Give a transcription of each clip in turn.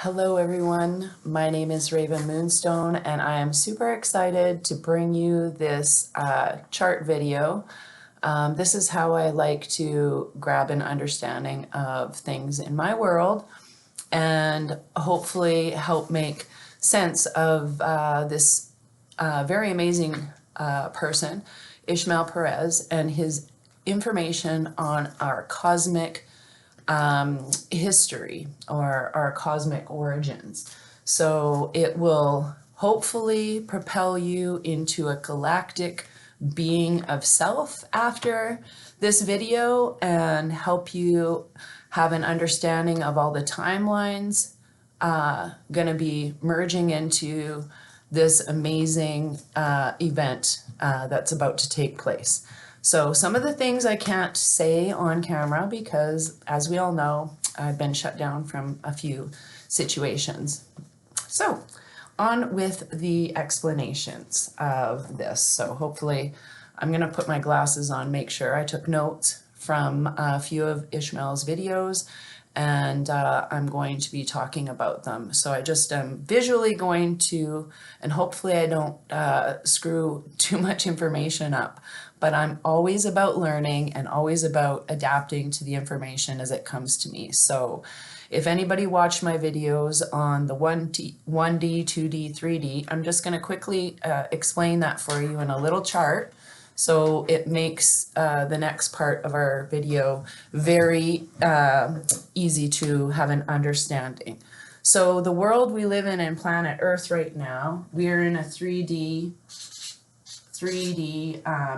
Hello everyone, my name is Raven Moonstone and I am super excited to bring you this chart video. This is how I like to grab an understanding of things in my world and hopefully help make sense of this very amazing person, Ismael Perez, and his information on our cosmic history or our cosmic origins. So it will hopefully propel you into a galactic being of self after this video and help you have an understanding of all the timelines going to be merging into this amazing event that's about to take place. So some of the things I can't say on camera because, as we all know, I've been shut down from a few situations. So on with the explanations of this. So hopefully I'm going to put my glasses on, make sure I took notes from a few of Ismael's videos, and I'm going to be talking about them. So I just am visually going to, and hopefully I don't screw too much information up, but I'm always about learning and always about adapting to the information as it comes to me. So if anybody watched my videos on the 1D, 2D, 3D, I'm just going to quickly explain that for you in a little chart. So it makes the next part of our video very easy to have an understanding. So the world we live in planet Earth right now, we're in a 3D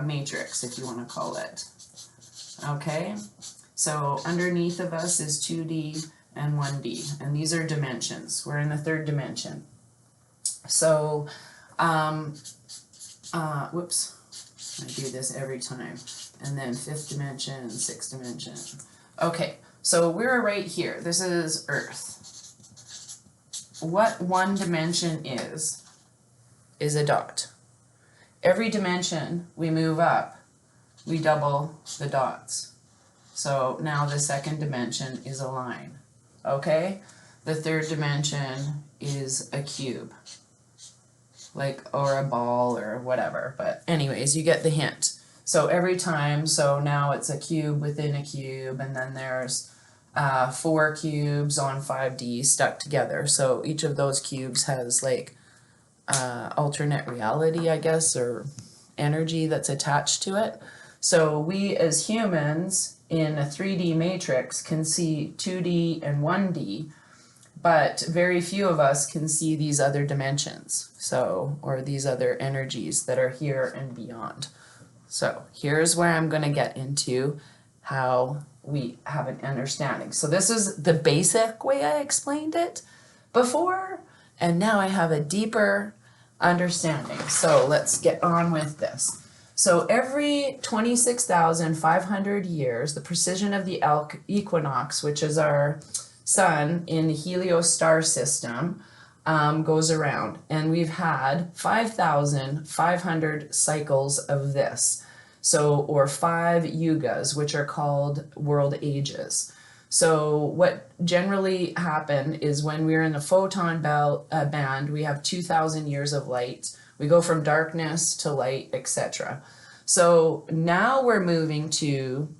matrix, if you want to call it. Okay, so underneath of us is 2D and 1D, and these are dimensions. We're in the third dimension. So, whoops. I do this every time. And then fifth dimension, sixth dimension. Okay, so we're right here. This is Earth. What one dimension is a dot. Every dimension we move up, we double the dots. So now the second dimension is a line. Okay? The third dimension is a cube. Or a ball or whatever, but anyways, you get the hint. So every time, so now it's a cube within a cube, and then there's 4 cubes on 5D stuck together. So each of those cubes has alternate reality, I guess, or energy that's attached to it. So we as humans in a 3D matrix can see 2D and 1D, but very few of us can see these other dimensions, or these other energies that are here and beyond. So here's where I'm going to get into how we have an understanding. So this is the basic way I explained it before, and now I have a deeper understanding. So let's get on with this. So every 26,500 years, the precession of the equinox, which is our sun in the Helios star system, goes around, and we've had 5,500 cycles of this, or 5 yugas, which are called world ages. So what generally happened is when we're in the photon band, we have 2,000 years of light. We go from darkness to light, etc. So now we're moving to,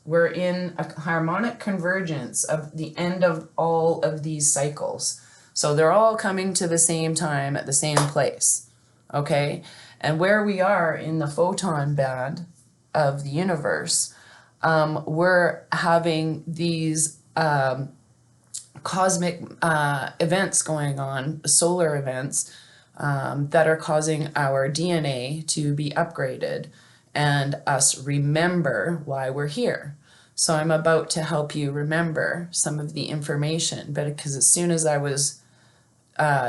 we're in a harmonic convergence of the end of all of these cycles. So they're all coming to the same time at the same place, okay? And where we are in the photon band of the universe, we're having these cosmic events going on, solar events, that are causing our DNA to be upgraded and us remember why we're here. So I'm about to help you remember some of the information, but because as soon as I was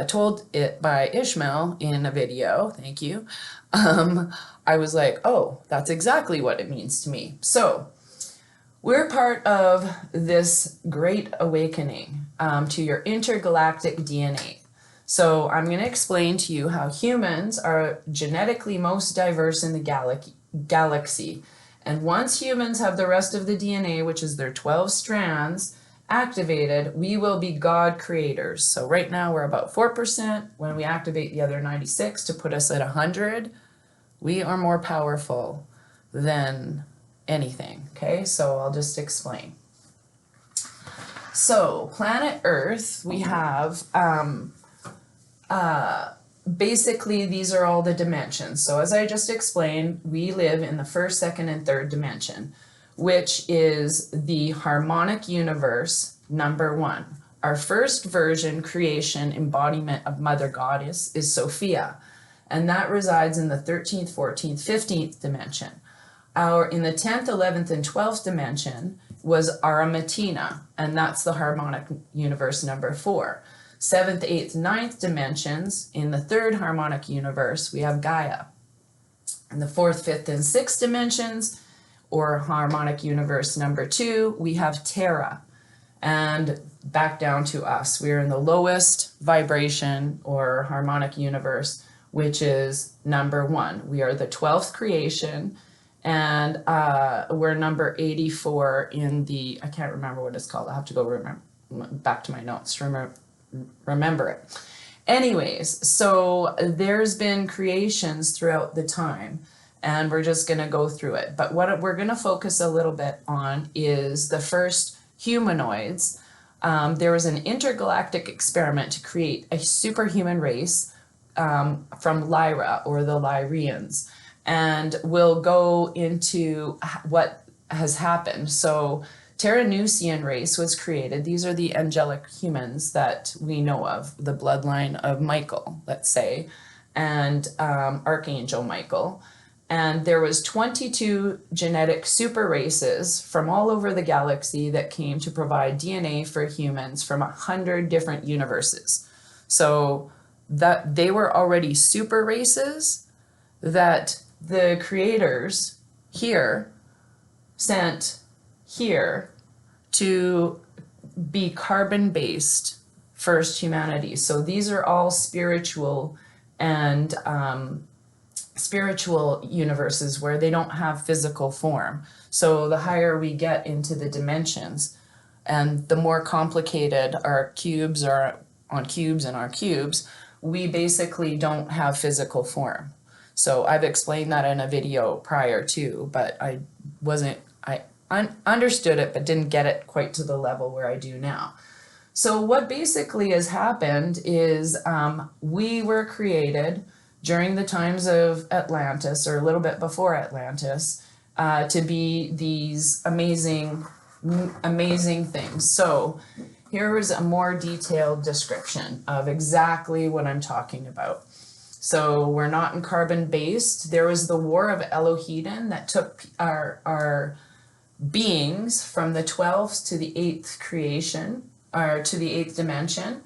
told it by Ismael in a video, thank you, I was like, oh, that's exactly what it means to me. So we're part of this great awakening to your intergalactic DNA. So I'm going to explain to you how humans are genetically most diverse in the galaxy. And once humans have the rest of the DNA, which is their 12 strands, activated, we will be God creators. So right now we're about 4%. When we activate the other 96 to put us at 100, we are more powerful than anything. Okay, so I'll just explain. So planet Earth, we have basically these are all the dimensions. So as I just explained, we live in the first, second, and third dimension, which is the harmonic universe number 1. Our first version creation embodiment of Mother Goddess is Sophia, and that resides in the 13th, 14th, 15th dimension. In the 10th, 11th, and 12th dimension was Aramatina, and that's the harmonic universe number 4. 7th, 8th, 9th dimensions, in the third harmonic universe, we have Gaia. In the 4th, 5th, and 6th dimensions, or harmonic universe number 2, we have Terra. And back down to us, we are in the lowest vibration or harmonic universe, which is number 1. We are the 12th creation, and we're number 84 in the, I can't remember what it's called. I'll have to go back to my notes to remember it. Anyways, so there's been creations throughout the time, and we're just going to go through it. But what we're going to focus a little bit on is the first humanoids. There was an intergalactic experiment to create a superhuman race from Lyra, or the Lyrians. And we'll go into what has happened. So Terranusian race was created. These are the angelic humans that we know of, the bloodline of Michael, let's say, and Archangel Michael. And there was 22 genetic super races from all over the galaxy that came to provide DNA for humans from 100 different universes. So that they were already super races that the creators here sent here to be carbon-based first humanity. So these are all spiritual and spiritual universes where they don't have physical form. So the higher we get into the dimensions and the more complicated our cubes are on cubes and our cubes, we basically don't have physical form. So I've explained that in a video prior to, but I understood it, but didn't get it quite to the level where I do now. So what basically has happened is we were created during the times of Atlantis, or a little bit before Atlantis, to be these amazing things. So here is a more detailed description of exactly what I'm talking about. So we're not in carbon-based. There was the War of Elohedon that took our beings from the 12th to the 8th creation, or to the 8th dimension.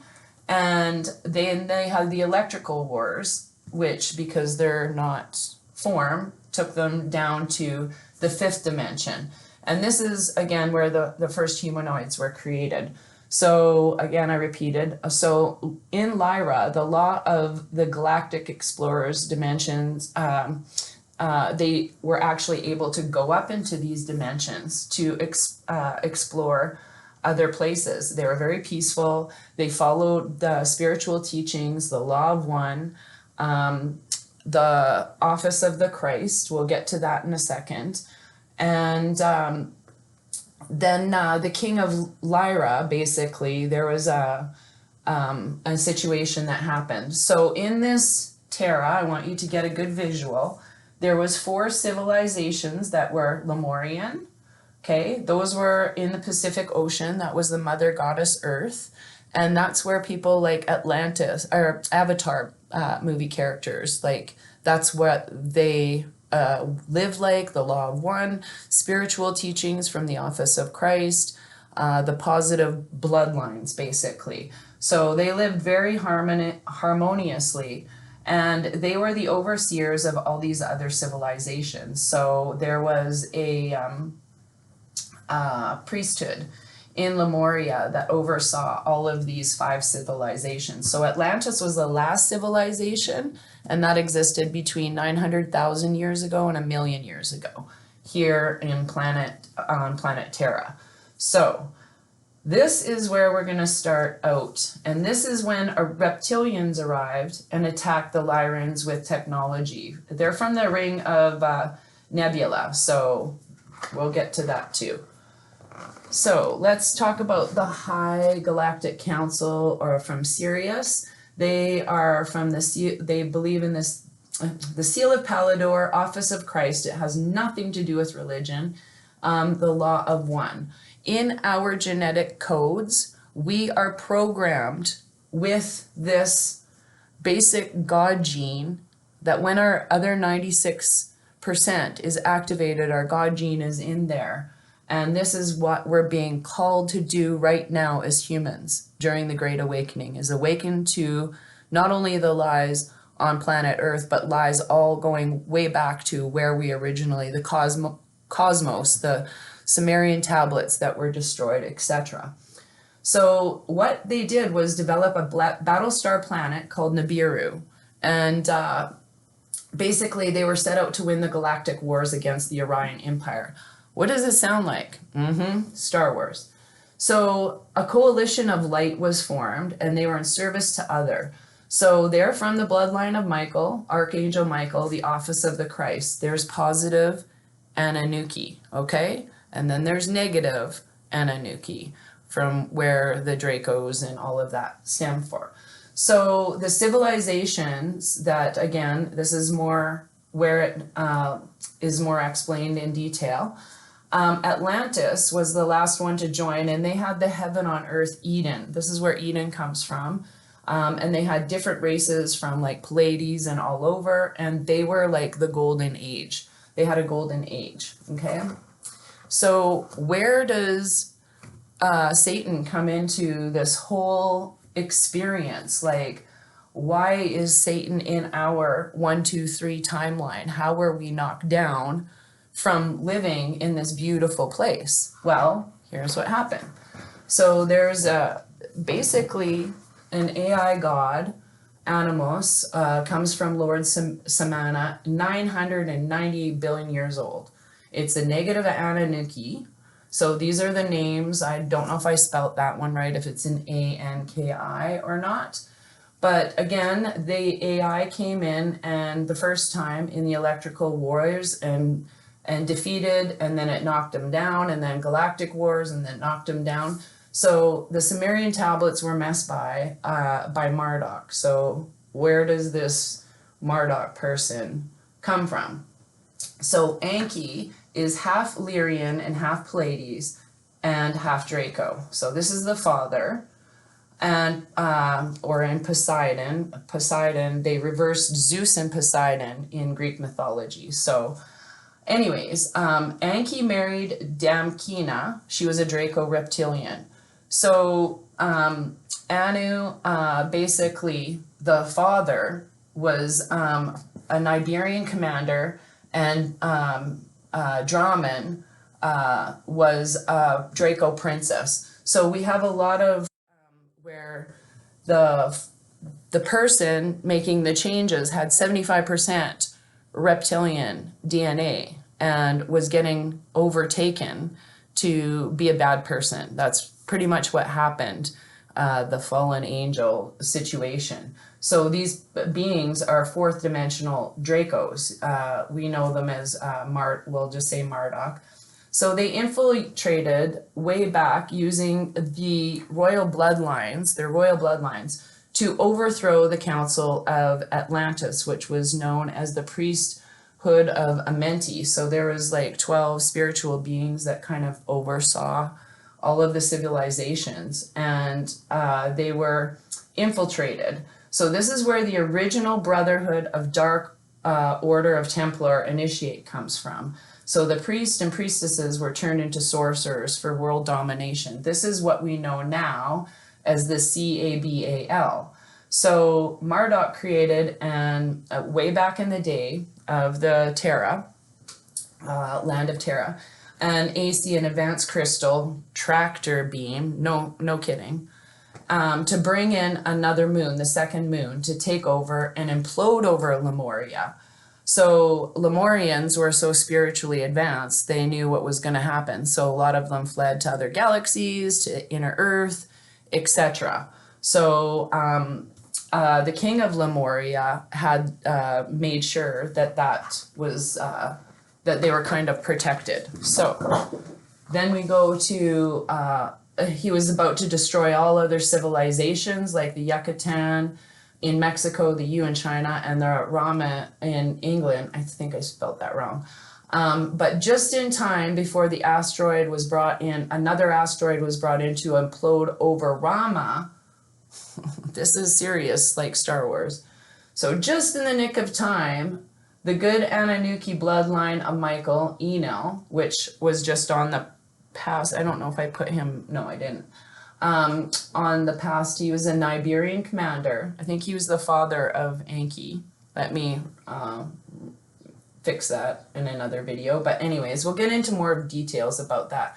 And then they had the electrical wars, which, because they're not form, took them down to the 5th dimension. And this is, again, where the first humanoids were created. So again, I repeated, so in Lyra, the law of the galactic explorers dimensions, they were actually able to go up into these dimensions to explore other places. They were very peaceful. They followed the spiritual teachings, the law of one, the office of the Christ. We'll get to that in a second. And then the king of Lyra, basically, there was a situation that happened. So in this Terra, I want you to get a good visual. There was 4 civilizations that were Lemurian. Okay, those were in the Pacific Ocean. That was the mother goddess Earth. And that's where people like Atlantis or Avatar movie characters, like that's what they live like, the law of one, spiritual teachings from the office of Christ, the positive bloodlines, basically. So they lived very harmoniously, and they were the overseers of all these other civilizations. So there was a priesthood in Lemuria that oversaw all of these 5 civilizations. So Atlantis was the last civilization, and that existed between 900,000 years ago and 1 million years ago here in planet Terra. So This is where we're going to start out. And this is when reptilians arrived and attacked the Lyrans with technology. They're from the ring of Nebula, so we'll get to that too. So let's talk about the High Galactic Council, or from Sirius. They are from they believe in this, the Seal of Pallador, Office of Christ. It has nothing to do with religion. The Law of One. In our genetic codes, we are programmed with this basic God gene that when our other 96% is activated, our God gene is in there. And this is what we're being called to do right now as humans during the Great Awakening, is awaken to not only the lies on planet Earth, but lies all going way back to where we originally, the cosmos, the Sumerian tablets that were destroyed, etc. So what they did was develop a battlestar planet called Nibiru, and basically they were set out to win the galactic wars against the Orion Empire. What does this sound like? Star Wars. So a coalition of light was formed, and they were in service to other. So they're from the bloodline of Michael, Archangel Michael, the office of the Christ. There's positive Anunnaki, okay? And then there's negative Anunnaki, from where the Dracos and all of that stem for. So the civilizations that, again, this is more where it is more explained in detail. Atlantis was the last one to join, and they had the heaven on earth Eden. This is where Eden comes from. And they had different races from like Pleiades and all over, and they were like the golden age. They had a golden age, okay? So where does Satan come into this whole experience? Like, why is Satan in our 1, 2, 3 timeline? How were we knocked down from living in this beautiful place? Well, here's what happened. So there's basically an AI god, Animos, comes from Lord Samana, 998 billion years old. It's a negative Anunnaki. So these are the names. I don't know if I spelt that one right, if it's an A-N-K-I or not. But again, the AI came in, and the first time in the electrical wars and defeated, and then it knocked them down, and then galactic wars, and then knocked them down. So the Sumerian tablets were messed by Marduk. So where does this Marduk person come from? So Enki is half Lyrian and half Pleiades and half Draco. So this is the father. And or in Poseidon, they reversed Zeus and Poseidon in Greek mythology. So anyways, Enki married Damkina. She was a Draco reptilian. So Anu, basically the father was a Niberian commander, and Draman was a Draco princess. So we have a lot of where the person making the changes had 75% reptilian DNA and was getting overtaken to be a bad person. That's pretty much what happened, the fallen angel situation. So these beings are fourth dimensional Dracos. We know them as we'll just say Marduk. So they infiltrated way back using the royal bloodlines, their royal bloodlines, to overthrow the Council of Atlantis, which was known as the priesthood of Amenti. So there was like 12 spiritual beings that kind of oversaw all of the civilizations, and they were infiltrated. So this is where the original Brotherhood of Dark Order of Templar Initiate comes from. So the priests and priestesses were turned into sorcerers for world domination. This is what we know now as the CABAL. So Marduk created, and way back in the day of the Terra, land of Terra, an AC, an advanced crystal tractor beam, no kidding, to bring in another moon, the second moon, to take over and implode over Lemuria. So Lemurians were so spiritually advanced, they knew what was going to happen. So a lot of them fled to other galaxies, to inner Earth, etc. So the king of Lemuria had made sure that that was that they were kind of protected. So then we go to he was about to destroy all other civilizations like the Yucatan in Mexico, the Yu in China, and the Rama in England. I think I spelled that wrong. But just in time before the asteroid was brought in, another asteroid was brought in to implode over Rama. This is serious, like Star Wars. So just in the nick of time, the good Anunnaki bloodline of Michael Enel, which was just on the past, I don't know if I put him, no, I didn't. On the past, he was a Niberian commander. I think he was the father of Anki. Let me fix that in another video. But anyways, we'll get into more details about that.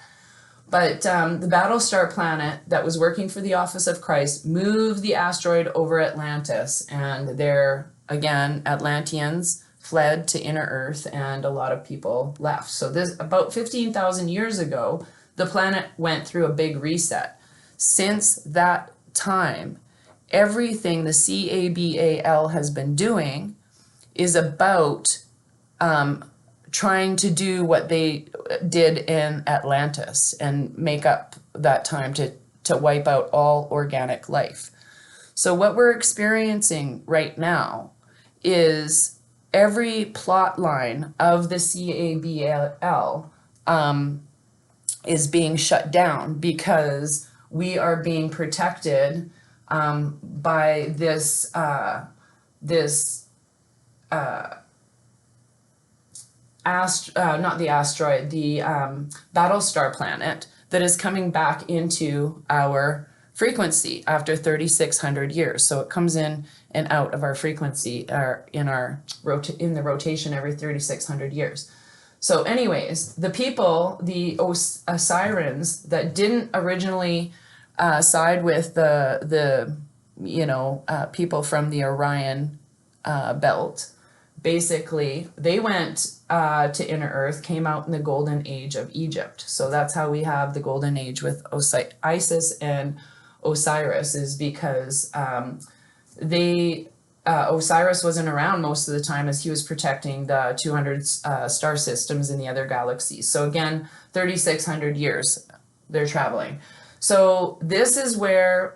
But the Battlestar planet that was working for the Office of Christ moved the asteroid over Atlantis. And there, again, Atlanteans fled to inner Earth and a lot of people left. So this about 15,000 years ago, the planet went through a big reset. Since that time, everything the CABAL has been doing is about trying to do what they did in Atlantis and make up that time to wipe out all organic life. So what we're experiencing right now is every plot line of the CABAL is being shut down because we are being protected by this not the asteroid, the Battlestar planet that is coming back into our frequency after 3,600 years. So it comes in and out of our frequency in the rotation every 3,600 years. So anyways, the people, the Osirians that didn't originally side with the people from the Orion belt, basically they went to inner Earth, came out in the golden age of Egypt. So that's how we have the golden age with Isis and Osiris, is because Osiris wasn't around most of the time as he was protecting the 200 star systems in the other galaxies. So again, 3,600 years they're traveling. So this is where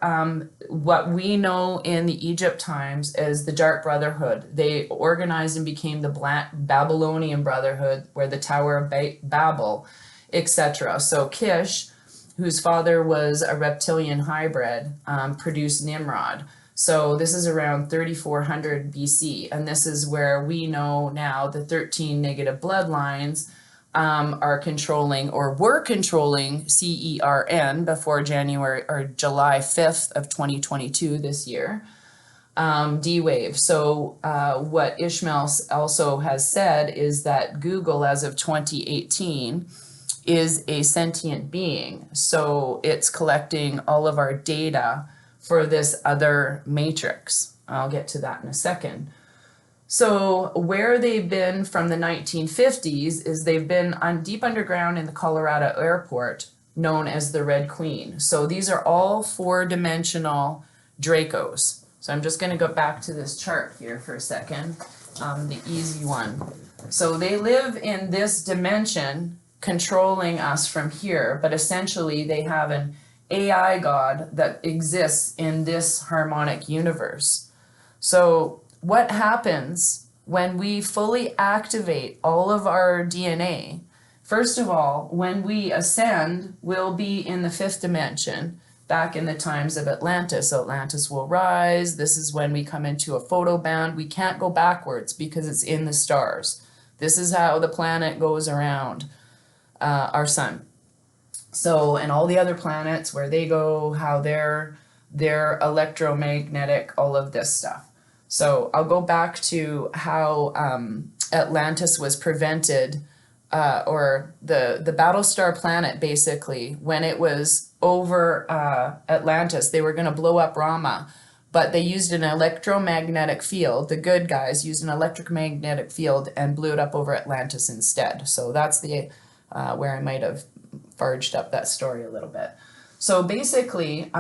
what we know in the Egypt times as the Dark Brotherhood, they organized and became the Babylonian Brotherhood, where the Tower of Babel, etc. So Kish, whose father was a reptilian hybrid, produced Nimrod. So this is around 3400 BC, and this is where we know now the 13 negative bloodlines are controlling, or were controlling, CERN before January or July 5th of 2022 this year. D-Wave. So what Ismael also has said is that Google, as of 2018, is a sentient being. So it's collecting all of our data for this other matrix. I'll get to that in a second. So where they've been from the 1950s is they've been deep underground in the Colorado airport, known as the Red Queen. So these are all four-dimensional Dracos. So I'm just going to go back to this chart here for a second, the easy one. So they live in this dimension, controlling us from here, but essentially they have an AI god that exists in this harmonic universe. So what happens when we fully activate all of our DNA? First of all, when we ascend, we'll be in the fifth dimension, back in the times of Atlantis. Atlantis will rise. This is when we come into a photoband. We can't go backwards because it's in the stars. This is how the planet goes around our sun. So, and all the other planets, where they go, how they're electromagnetic, all of this stuff. So I'll go back to how Atlantis was prevented, or the Battlestar planet, basically, when it was over Atlantis, they were going to blow up Rama. but they used an electromagnetic field. The good guys used an electromagnetic field and blew it up over Atlantis instead. So that's the where I might have farged up that story a little bit. So basically,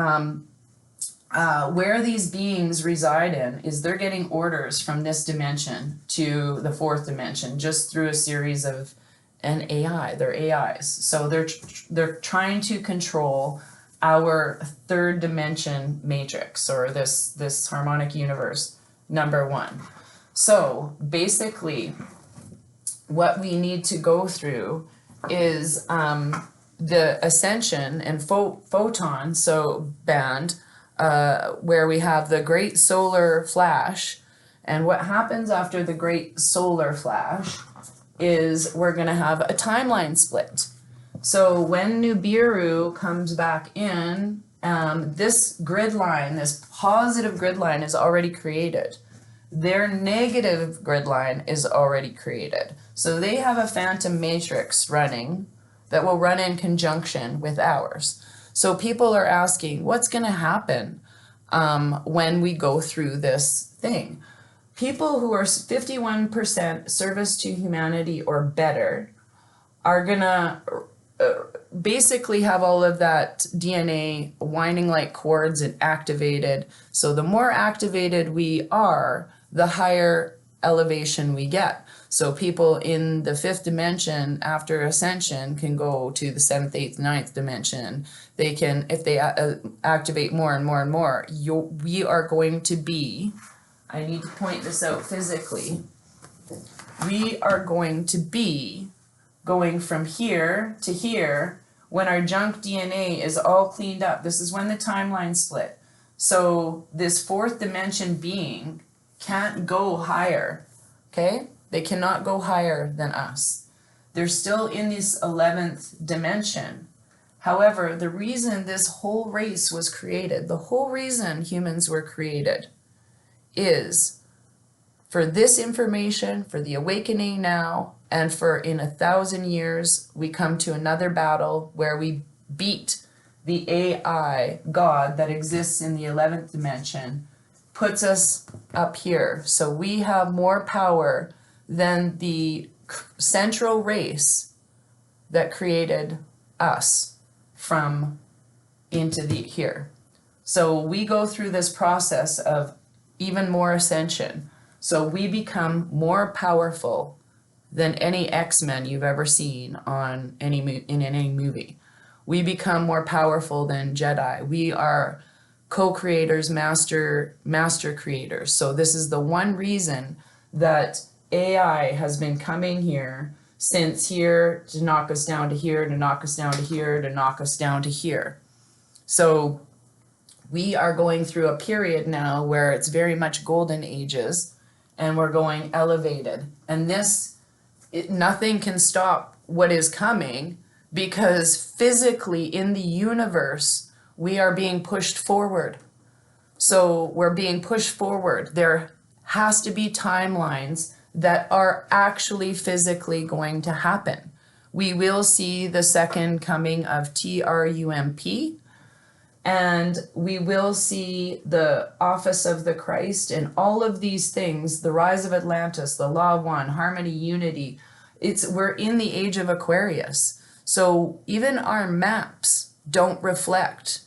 where these beings reside in is they're getting orders from this dimension to the fourth dimension just through a series of an AI. They're AIs. So they're trying to control our third dimension matrix, or this harmonic universe, number one. So basically, what we need to go through is the Ascension and photon band, where we have the great solar flash. And what happens after the great solar flash is we're going to have a timeline split. So when Nibiru comes back in, this grid line, this positive grid line is already created. Their negative grid line is already created. So they have a phantom matrix running that will run in conjunction with ours. So people are asking, what's going to happen when we go through this thing? People who are 51% service to humanity or better are going to basically have all of that DNA winding like cords and activated. So the more activated we are, the higher elevation we get. So people in the fifth dimension after Ascension can go to the seventh, eighth, ninth dimension. They can, if they activate more and more and more, we are going to be, I need to point this out physically, we are going to be going from here to here when our junk DNA is all cleaned up. This is when the timeline split. So this fourth dimension being can't go higher, okay? They cannot go higher than us. They're still in this 11th dimension. However, the reason this whole race was created, the whole reason humans were created, is for this information, for the awakening now, and for in 1,000 years, we come to another battle where we beat the AI God that exists in the 11th dimension, puts us up here. So we have more power than the central race that created us from into the here. So we go through this process of even more ascension. So we become more powerful than any X-Men you've ever seen on in any movie. We become more powerful than Jedi. We are co-creators, master creators. So this is the one reason that AI has been coming here since here to knock us down to here, to knock us down to here, to knock us down to here. So we are going through a period now where it's very much golden ages and we're going elevated. And nothing can stop what is coming because physically in the universe, we are being pushed forward. So we're being pushed forward. There has to be timelines that are actually physically going to happen. We will see the second coming of Trump, and we will see the office of the Christ and all of these things, the rise of Atlantis, the law of one, harmony, unity. We're in the age of Aquarius. So even our maps don't reflect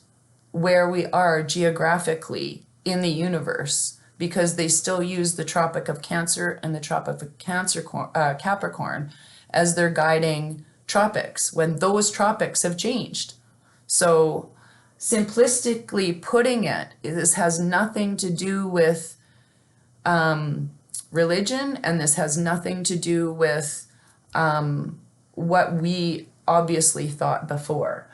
where we are geographically in the universe, because they still use the Tropic of Cancer and the Tropic of Capricorn as their guiding tropics, when those tropics have changed. So simplistically putting it, this has nothing to do with religion, and this has nothing to do with what we obviously thought before.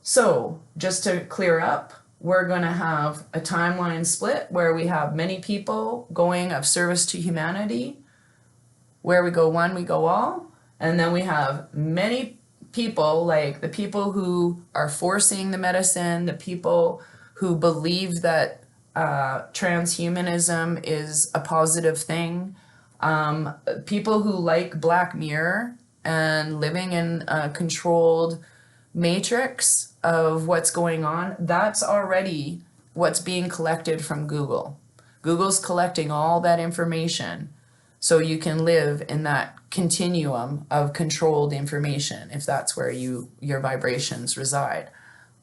So just to clear up, we're going to have a timeline split where we have many people going of service to humanity. Where we go one, we go all. And then we have many people, like the people who are forcing the medicine, the people who believe that transhumanism is a positive thing, people who like Black Mirror and living in a controlled matrix of what's going on. That's already what's being collected from Google. Google's collecting all that information so you can live in that continuum of controlled information if that's where your vibrations reside.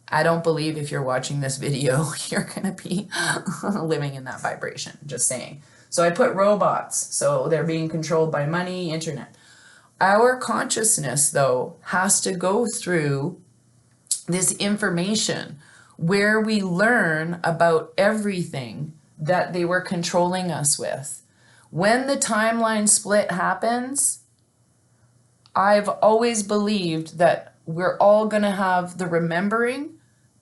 I don't believe if you're watching this video, you're going to be living in that vibration, just saying. So I put robots, so they're being controlled by money, internet. Our consciousness, though, has to go through this information where we learn about everything that they were controlling us with. When the timeline split happens, I've always believed that we're all going to have the remembering,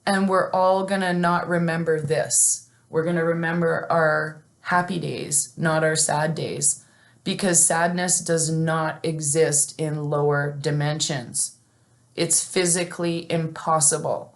and we're all going to not remember this. We're going to remember our happy days, not our sad days, because sadness does not exist in lower dimensions. It's physically impossible.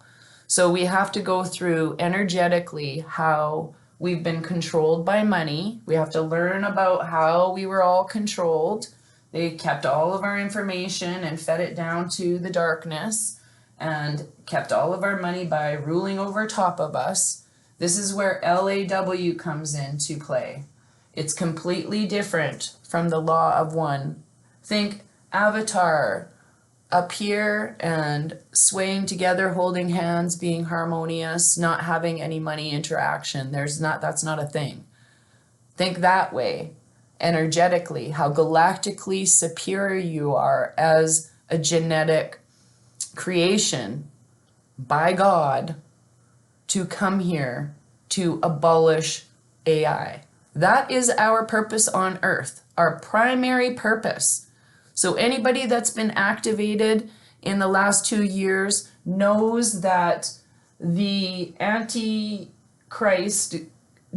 So we have to go through energetically how we've been controlled by money. We have to learn about how we were all controlled. They kept all of our information and fed it down to the darkness and kept all of our money by ruling over top of us. This is where LAW comes into play. It's completely different from the law of one. Think Avatar, up here and swaying together, holding hands, being harmonious, not having any money interaction. That's not a thing. Think that way, energetically, how galactically superior you are as a genetic creation by God to come here to abolish AI. That is our purpose on Earth, our primary purpose. So anybody that's been activated in the last 2 years knows that the Antichrist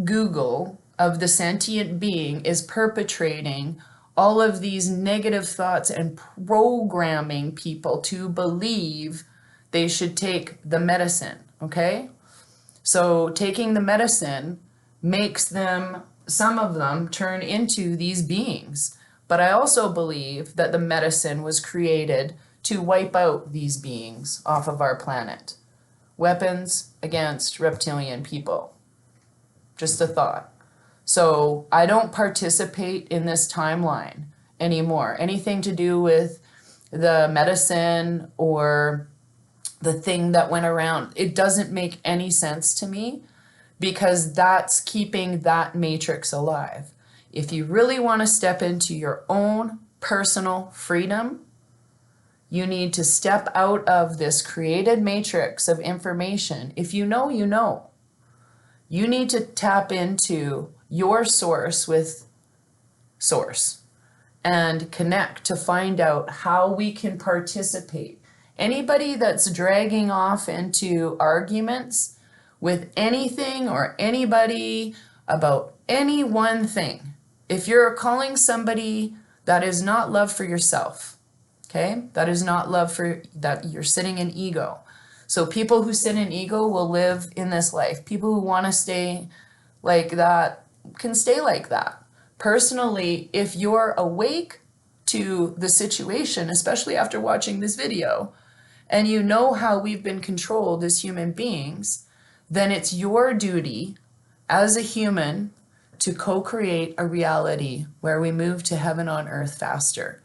Google of the sentient being is perpetrating all of these negative thoughts and programming people to believe they should take the medicine, okay? So taking the medicine makes them, some of them, turn into these beings. But I also believe that the medicine was created to wipe out these beings off of our planet. Weapons against reptilian people. Just a thought. So I don't participate in this timeline anymore. Anything to do with the medicine or the thing that went around, it doesn't make any sense to me because that's keeping that matrix alive. If you really want to step into your own personal freedom, you need to step out of this created matrix of information. If you know, you know. You need to tap into your source with source and connect to find out how we can participate. Anybody that's dragging off into arguments with anything or anybody about any one thing, if you're calling somebody, that is not love for yourself, okay? That is not love for, that you're sitting in ego. So people who sit in ego will live in this life. People who want to stay like that can stay like that. Personally, if you're awake to the situation, especially after watching this video, and you know how we've been controlled as human beings, then it's your duty as a human to co-create a reality where we move to heaven on earth faster.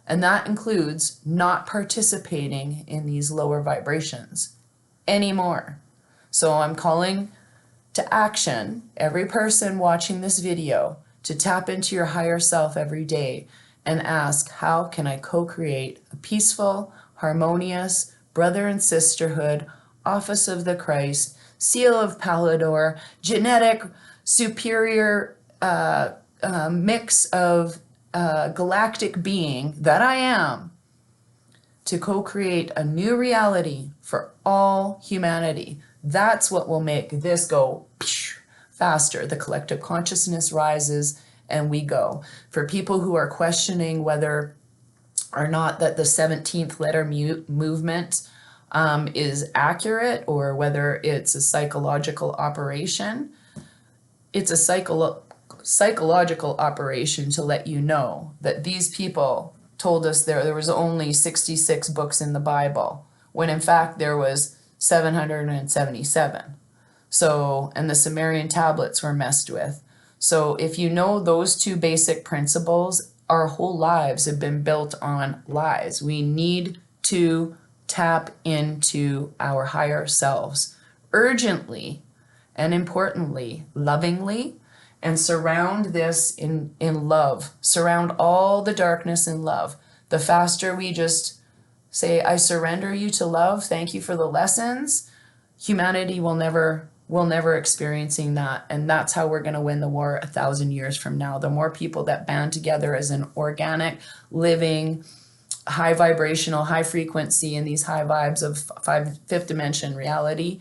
And that includes not participating in these lower vibrations anymore. So I'm calling to action every person watching this video to tap into your higher self every day and ask, how can I co-create a peaceful, harmonious brother and sisterhood, office of the Christ, seal of Pallador, genetic superior mix of galactic being that I am, to co-create a new reality for all humanity. That's what will make this go faster. The collective consciousness rises and we go. For people who are questioning whether or not that the 17th letter movement is accurate or whether it's a psychological operation, it's a psychological operation to let you know that these people told us there was only 66 books in the Bible, when in fact there was 777. So, and the Sumerian tablets were messed with. So if you know those two basic principles, our whole lives have been built on lies. We need to tap into our higher selves urgently and importantly, lovingly, and surround this in love. Surround all the darkness in love. The faster we just say, I surrender you to love, thank you for the lessons, humanity will never experiencing that. And that's how we're going to win the war 1,000 years from now. The more people that band together as an organic, living, high vibrational, high frequency, and these high vibes of fifth dimension reality,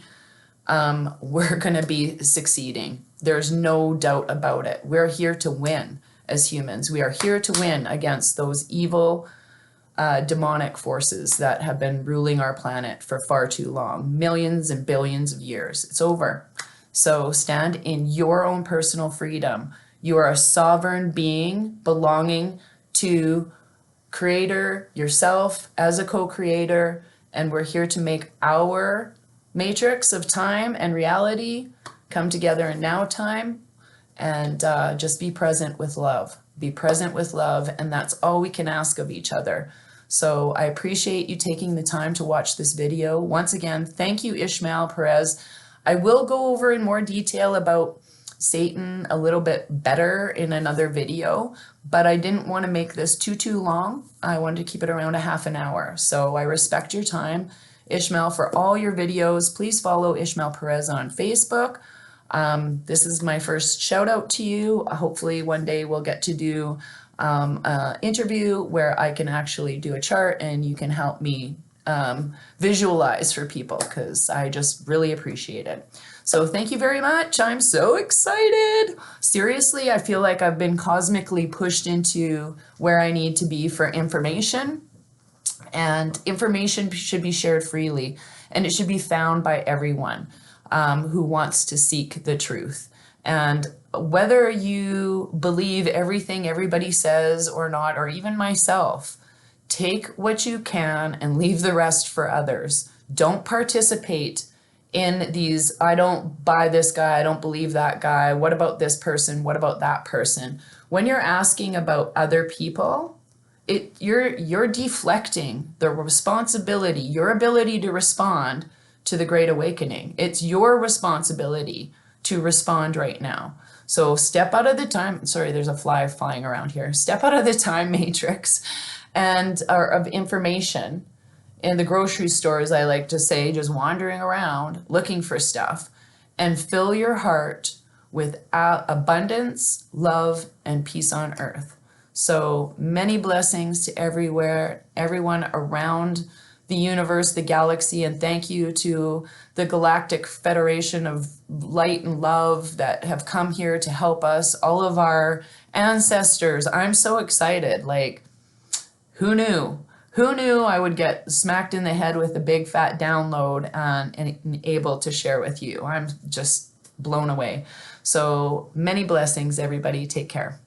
we're going to be succeeding. There's no doubt about it. We're here to win as humans. We are here to win against those evil, demonic forces that have been ruling our planet for far too long, millions and billions of years. It's over. So stand in your own personal freedom. You are a sovereign being belonging to Creator, yourself as a co-creator, and we're here to make our matrix of time and reality come together in now time, and just be present with love. Be present with love, and that's all we can ask of each other. So I appreciate you taking the time to watch this video. Once again, thank you, Ismael Perez. I will go over in more detail about Satan a little bit better in another video, but I didn't want to make this too long. I wanted to keep it around a half an hour. So I respect your time, Ismael, for all your videos. Please follow Ismael Perez on Facebook. This is my first shout out to you. Hopefully one day we'll get to do an interview where I can actually do a chart and you can help me visualize for people, because I just really appreciate it. So thank you very much. I'm so excited. Seriously, I feel like I've been cosmically pushed into where I need to be for information, and information should be shared freely, and it should be found by everyone who wants to seek the truth. And whether you believe everything everybody says or not, or even myself, take what you can and leave the rest for others. Don't participate in these, I don't buy this guy, I don't believe that guy, what about this person, what about that person? When you're asking about other people, you're deflecting the responsibility, your ability to respond to the Great Awakening. It's your responsibility to respond right now. So step out of the time, sorry, there's a fly flying around here. Step out of the time matrix and of information. In the grocery stores, I like to say, just wandering around looking for stuff, and fill your heart with abundance, love, and peace on earth. So many blessings to everyone around the universe, the galaxy, and thank you to the Galactic Federation of Light and Love that have come here to help us, all of our ancestors. I'm so excited. Like, who knew? Who knew I would get smacked in the head with a big fat download and able to share with you? I'm just blown away. So many blessings, everybody. Take care.